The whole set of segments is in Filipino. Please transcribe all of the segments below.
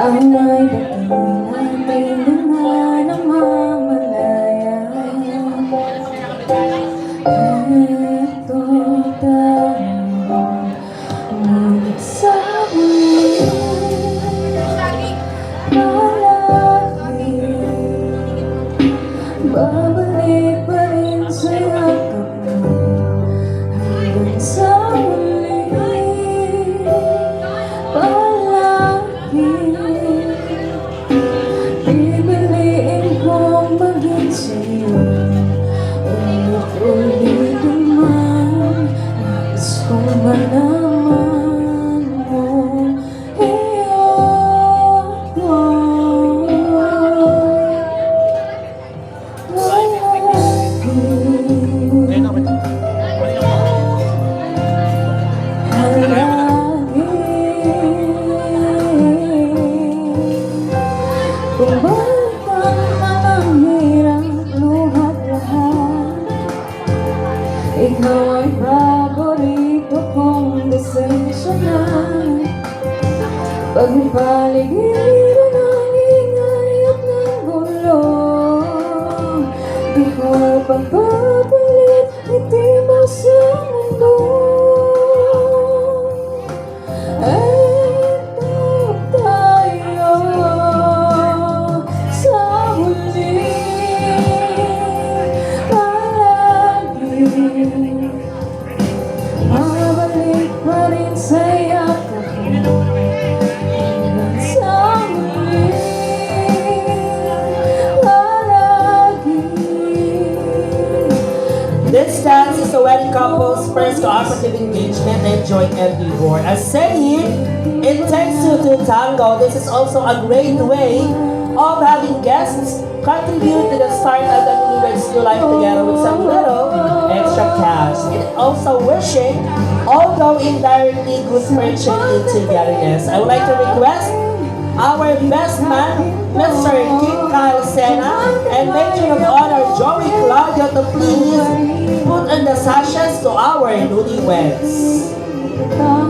Ang may dating natin na namamalaya. Eto tayo, ngunit sa huli palagi babalik pa rin sa yakap mo hanggang sa huli. Palagi pipiliin kong maging sa'yo, ulit-ulitin man nais kong malaman mo. Kung bakit man ang hirap luhat lahat, ikaw ay paborito kong desensyonan. Pag may paligiran ng ingay at ng gulo, di ko pagpapalit ngiti mo sa mundo. Mabalik pa rin sa yakap mo hanggang sa huli. Palagi. This dance is a wedding couple's first cooperative engagement they enjoy every war. As saying, it takes two to tango. This is also a great way of having guests contribute to the start of the newlyweds' new life together with some little extra cash. It also wishing, although indirectly, good fortune in togetherness. I would like to request our best man, Mr. King Kyle Sena, and Matron of Honor, Joey Claudio, to please put on the sashes to our newlyweds. Kung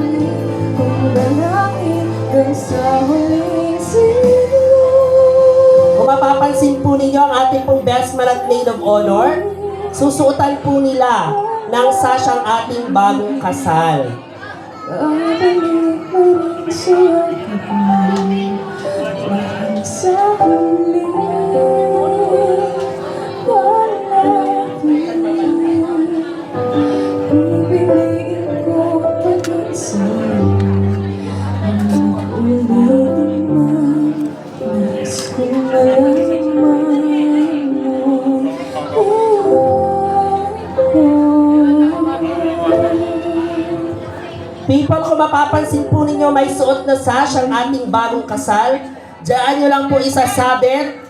lalangin hanggang sa huling siglo. Kung mapapansin po ninyo ang ating pong best man at maid of honor, susuotan po nila ng sasyang ating bagong kasal. Babalik pa rin sa yakap mo hanggang sa huli. Palagi pipiliin ko maging sa'yo, ulit-ulitin man nais kong malaman mo. People, kung mapapansin po ninyo, may suot na sash ang ating bagong kasal. Diyan nyo lang po isasabit